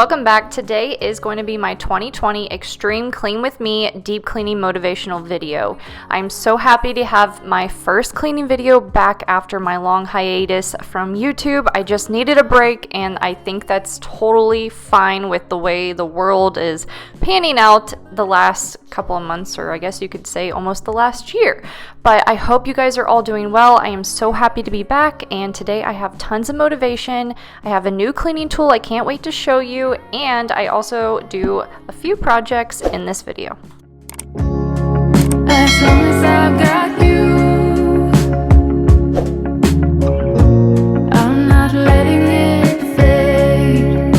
Welcome back. Today is going to be my 2020 Extreme Clean With Me deep cleaning motivational video. I'm so happy to have my first cleaning video back after my long hiatus from YouTube. I just needed a break, and I think that's totally fine with the way the world is panning out the last couple of months, or I guess you could say almost the last year. But I hope you guys are all doing well. I am so happy to be back, and today I have tons of motivation. I have a new cleaning tool I can't wait to show you, and I also do a few projects in this video. As long as I got you, I'm not letting it fade.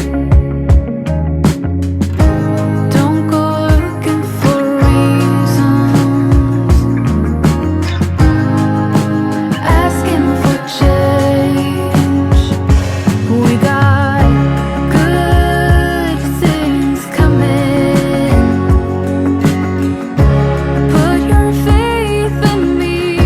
Don't go looking for reasons, asking for change. We got good things coming. Put your faith in me.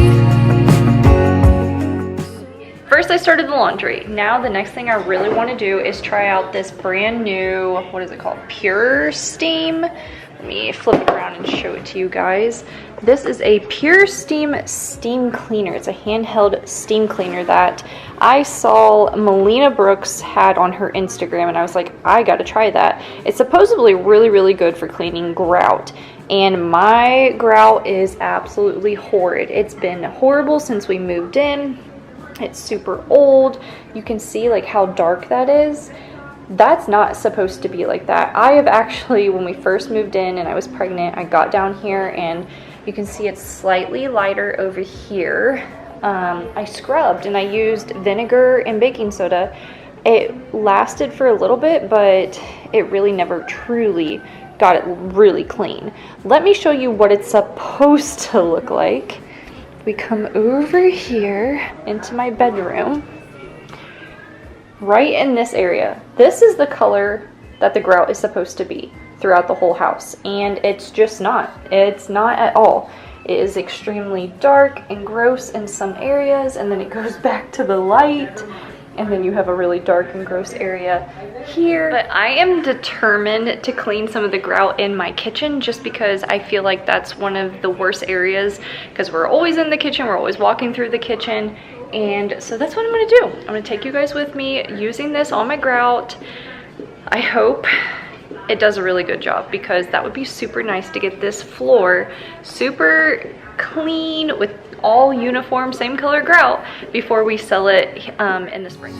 First, I started the laundry. Now, the next thing I really want to do is try out this brand new, what is it called? Pure Steam. Let me flip it around and show it to you guys. This is a Pure Steam steam cleaner. It's a handheld steam cleaner that I saw Melina Brooks had on her Instagram, and I was like, I gotta try that. It's supposedly really good for cleaning grout, and my grout is absolutely horrid. It's been horrible since we moved in. It's super old. You can see like how dark that is. That's not supposed to be like that. I have actually, when we first moved in and I was pregnant, I got down here and you can see it's slightly lighter over here. I scrubbed and I used vinegar and baking soda. It lasted for a little bit, but it really never truly got it really clean. Let me show you what it's supposed to look like. We come over here into my bedroom. Right in this area. This is the color that the grout is supposed to be throughout the whole house, and it's just not. It's not at all. It is extremely dark and gross in some areas, and then it goes back to the light, and then you have a really dark and gross area here. But I am determined to clean some of the grout in my kitchen, just because I feel like that's one of the worst areas, because we're always in the kitchen, we're always walking through the kitchen. And so that's what I'm gonna do. I'm gonna take you guys with me using this on my grout. I hope it does a really good job, because that would be super nice to get this floor super clean with all uniform, same color grout before we sell it in the spring.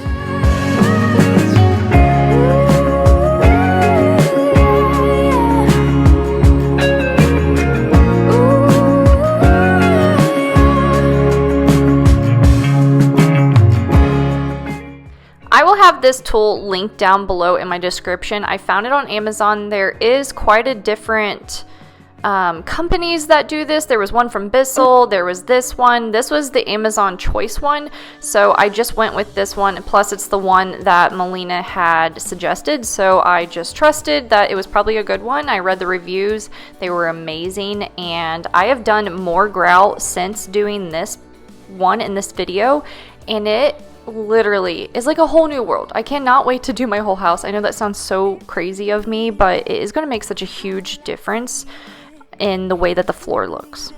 I will have this tool linked down below in my description. I found it on Amazon. There is quite a different companies that do this. There was one from Bissell. There was this one. This was the Amazon Choice one. So I just went with this one. Plus, it's the one that Melina had suggested. So I just trusted that it was probably a good one. I read the reviews. They were amazing. And I have done more grout since doing this one in this video. And it literally is like a whole new world. I cannot wait to do my whole house. I know that sounds so crazy of me, but it is going to make such a huge difference in the way that the floor looks.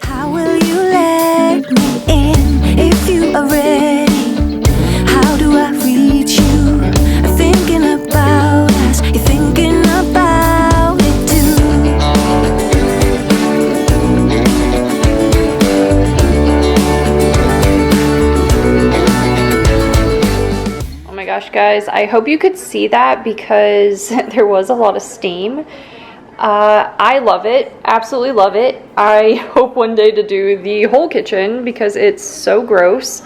How will you let me in if you are ready? How do I reach you? I'm thinking about us. You're thinking about it too. Oh my gosh, guys, I hope you could see that, because there was a lot of steam. I love it, absolutely love it. I hope one day to do the whole kitchen, because it's so gross.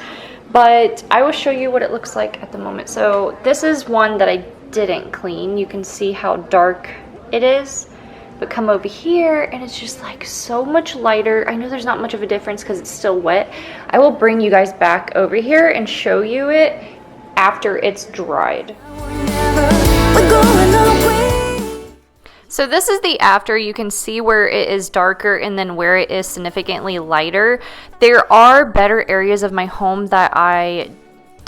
But I will show you what it looks like at the moment. So this is one that I didn't clean. You can see how dark it is. But come over here and it's just like so much lighter. I know there's not much of a difference because it's still wet. I will bring you guys back over here and show you it after it's dried. We're going away. So this is the after. You can see where it is darker and then where it is significantly lighter. There are better areas of my home that I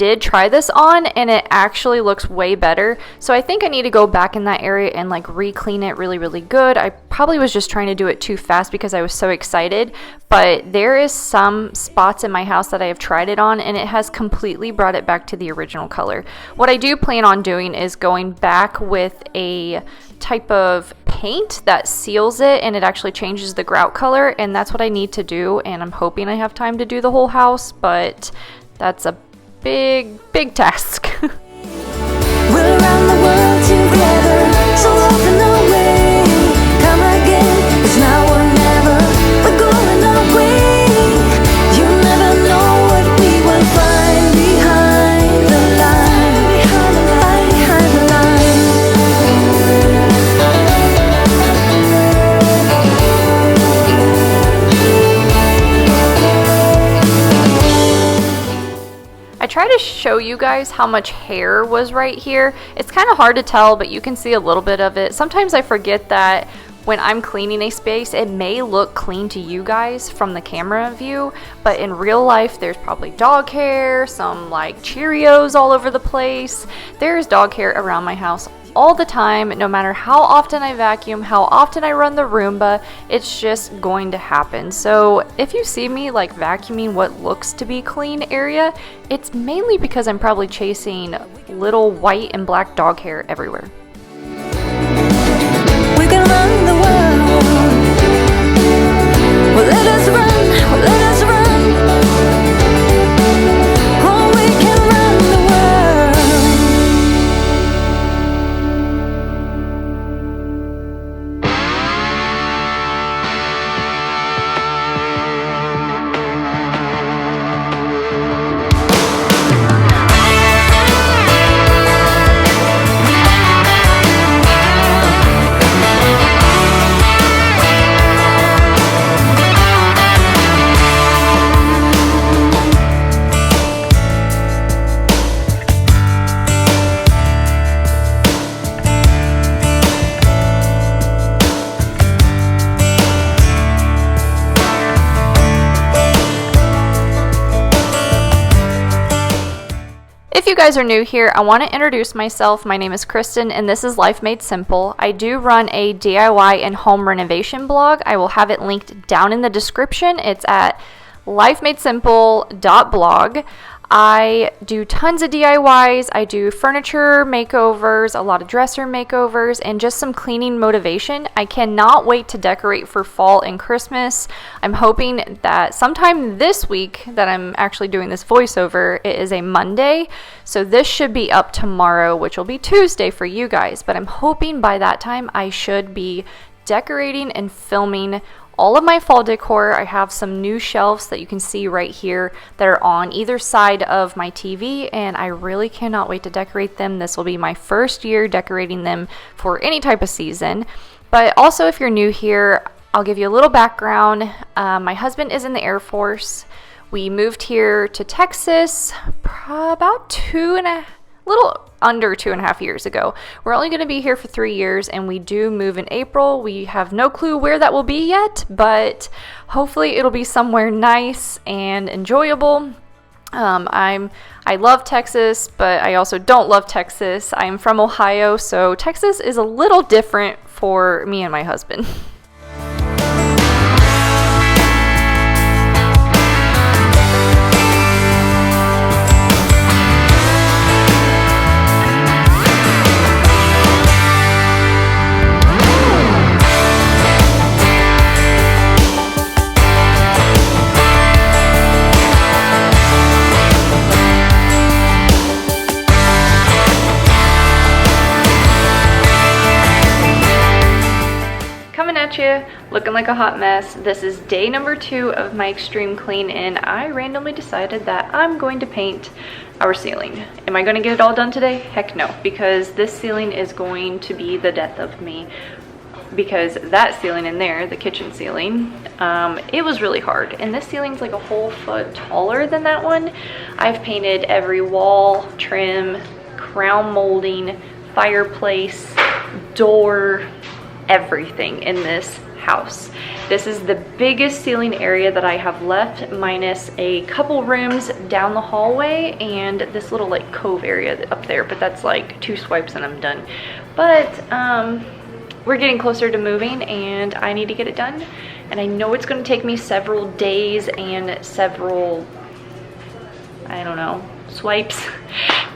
did try this on and it actually looks way better. So I think I need to go back in that area and like re-clean it really, really good. I probably was just trying to do it too fast because I was so excited, but there is some spots in my house that I have tried it on and it has completely brought it back to the original color. What I do plan on doing is going back with a type of paint that seals it and it actually changes the grout color, and that's what I need to do, and I'm hoping I have time to do the whole house, but that's a big task. We're around the world together, so often away. Come again, it's now or never. We're going our way. You never know what we will find behind the line. Behind the line. I try to show you guys how much hair was right here. It's kind of hard to tell, but you can see a little bit of it. Sometimes I forget that when I'm cleaning a space, it may look clean to you guys from the camera view, but in real life, there's probably dog hair, some like Cheerios all over the place. There's dog hair around my house all the time, no matter how often I vacuum, how often I run the Roomba, it's just going to happen. So if you see me like vacuuming what looks to be clean area, it's mainly because I'm probably chasing little white and black dog hair everywhere. We can run the world. Well, let us run. Well, let us run. Oh, we can run the world. If you guys are new here, I want to introduce myself. My name is Kristen and this is Life Made Simple. I do run a DIY and home renovation blog. I will have it linked down in the description. It's at lifemadesimple.blog. I do tons of DIYs. I do furniture makeovers, a lot of dresser makeovers, and just some cleaning motivation. I cannot wait to decorate for fall and Christmas. I'm hoping that sometime this week that I'm actually doing this voiceover, it is a Monday. So this should be up tomorrow, which will be Tuesday for you guys. But I'm hoping by that time I should be decorating and filming all of my fall decor. I have some new shelves that you can see right here that are on either side of my TV, and I really cannot wait to decorate them. This will be my first year decorating them for any type of season. But also, if you're new here, I'll give you a little background. My husband is in the Air Force. We moved here to Texas about little under 2.5 years ago. We're only going to be here for 3 years, and we do move in April. We have no clue where that will be yet, but hopefully it'll be somewhere nice and enjoyable. I love Texas, but I also don't love Texas. I'm from Ohio, so Texas is a little different for me and my husband. You looking like a hot mess. This is day number 2 of my extreme clean, and I randomly decided that I'm going to paint our ceiling. Am I going to get it all done today? Heck no, because this ceiling is going to be the death of me, because that ceiling in there, the kitchen ceiling, it was really hard, and this ceiling's like a whole foot taller than that one. I've painted every wall, trim, crown molding, fireplace, door, everything in this house, This is the biggest ceiling area that I have left, minus a couple rooms down the hallway and this little like cove area up there, but that's like 2 swipes and I'm done. But we're getting closer to moving and I need to get it done. And I know it's going to take me several days and several, I don't know, swipes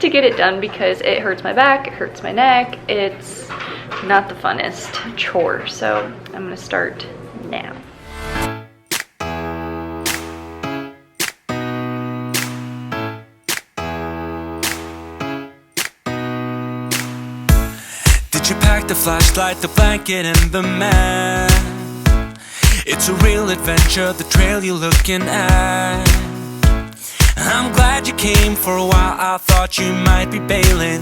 to get it done because it hurts my back, it hurts my neck. It's not the funnest chore. So I'm going to start now. Did you pack the flashlight, the blanket, and the map? It's a real adventure, the trail you're looking at. I'm glad you came for a while, I thought you might be bailing.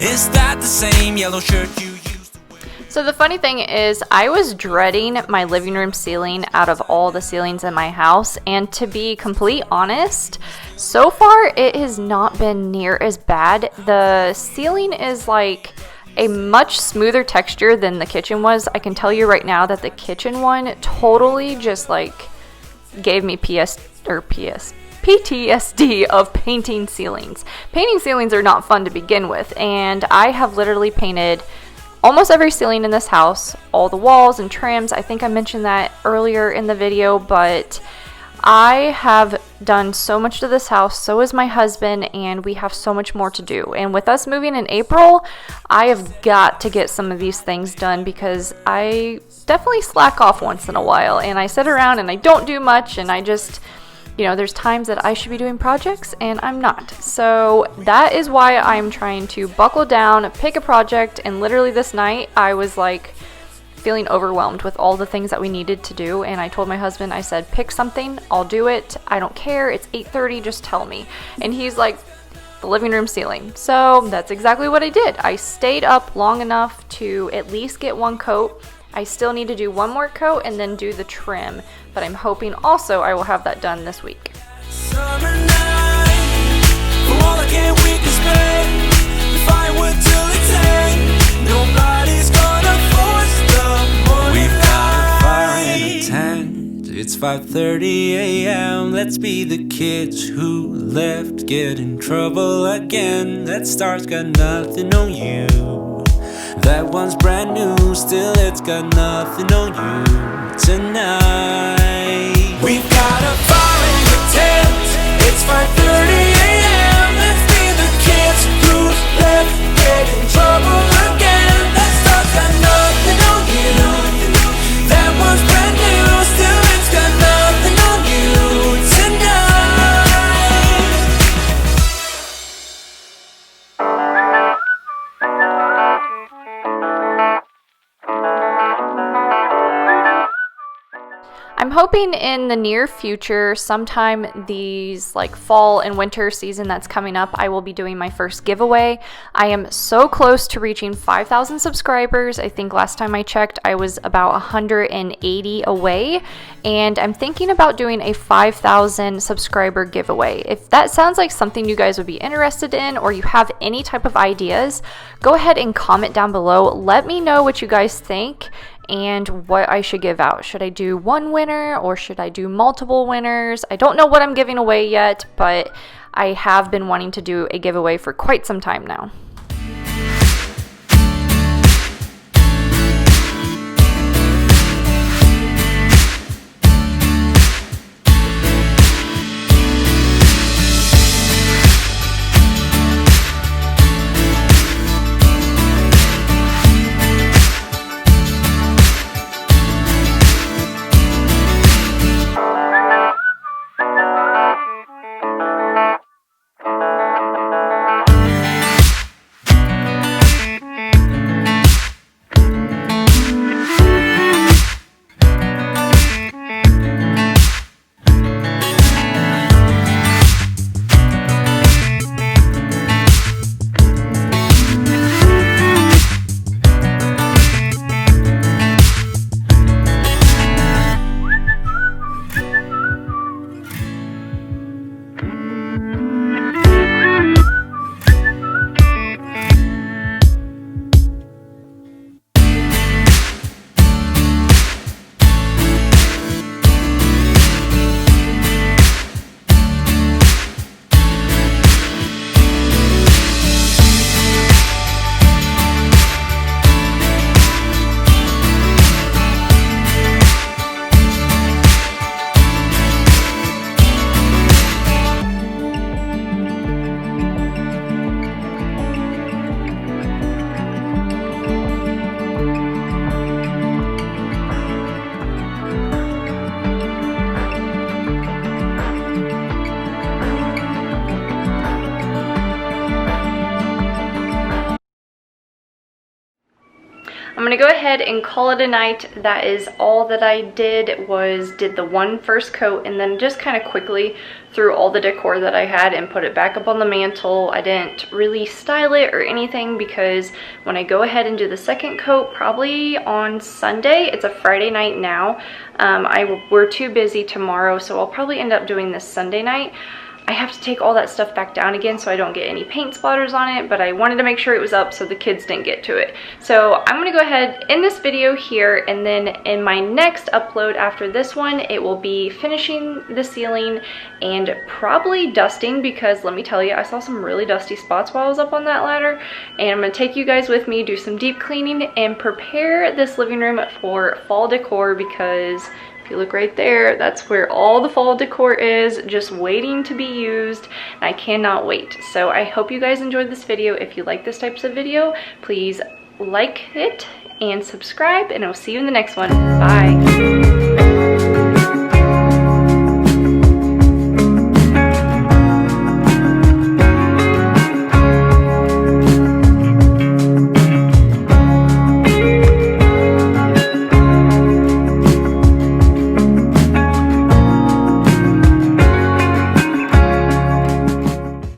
Is that the same yellow shirt you used to wear? So the funny thing is, I was dreading my living room ceiling out of all the ceilings in my house, and to be completely honest, so far it has not been near as bad. The ceiling is like a much smoother texture than the kitchen was. I can tell you right now that the kitchen one totally just like gave me PTSD of painting ceilings. Painting ceilings are not fun to begin with, and I have literally painted almost every ceiling in this house, all the walls and trims. I think I mentioned that earlier in the video, but I have done so much to this house, so is my husband, and we have so much more to do. And with us moving in April, I have got to get some of these things done because I definitely slack off once in a while, and I sit around and I don't do much, and I just, you know, there's times that I should be doing projects and I'm not. So that is why I'm trying to buckle down, pick a project, and literally this night I was like feeling overwhelmed with all the things that we needed to do, and I told my husband, I said, pick something, I'll do it, I don't care, it's 8:30, just tell me. And he's like, the living room ceiling. So that's exactly what I did. I stayed up long enough to at least get 1 coat. I still need to do 1 more coat and then do the trim, but I'm hoping also I will have that done this week. Summer night, for all I can't we can spend the firewood till it's end. Nobody's gonna force the morning. We've got a fire in a tent. It's 5:30 a.m. Let's be the kids who left, get in trouble again. That star's got nothing on you. That one's brand new, still it's got nothing on you tonight. We've got a fire in the tent. It's 5:30 a.m. Let's be the kids who left, get in trouble again. That star's got nothing on you. That one's brand new, still it's got nothing on you tonight. I'm hoping in the near future, sometime these like fall and winter season that's coming up, I will be doing my first giveaway. I am so close to reaching 5,000 subscribers. I think last time I checked, I was about 180 away, and I'm thinking about doing a 5,000 subscriber giveaway. If that sounds like something you guys would be interested in, or you have any type of ideas, go ahead and comment down below. Let me know what you guys think and what I should give out. Should I do 1 winner or should I do multiple winners? I don't know what I'm giving away yet, but I have been wanting to do a giveaway for quite some time now. gonna go ahead and call it a night. That is all that I did the one first coat, and then just kind of quickly threw all the decor that I had and put it back up on the mantle. I didn't really style it or anything because when I go ahead and do the second coat, probably on Sunday, it's a Friday night now, we're too busy tomorrow, so I'll probably end up doing this Sunday night. I have to take all that stuff back down again so I don't get any paint splatters on it, but I wanted to make sure it was up so the kids didn't get to it. So I'm gonna go ahead in this video here, and then in my next upload after this one, it will be finishing the ceiling and probably dusting, because let me tell you, I saw some really dusty spots while I was up on that ladder, and I'm gonna take you guys with me, do some deep cleaning, and prepare this living room for fall decor, because if you look right there, that's where all the fall decor is, just waiting to be used, and I cannot wait. So I hope you guys enjoyed this video. If you like this types of video, please like it and subscribe, and I'll see you in the next one. Bye.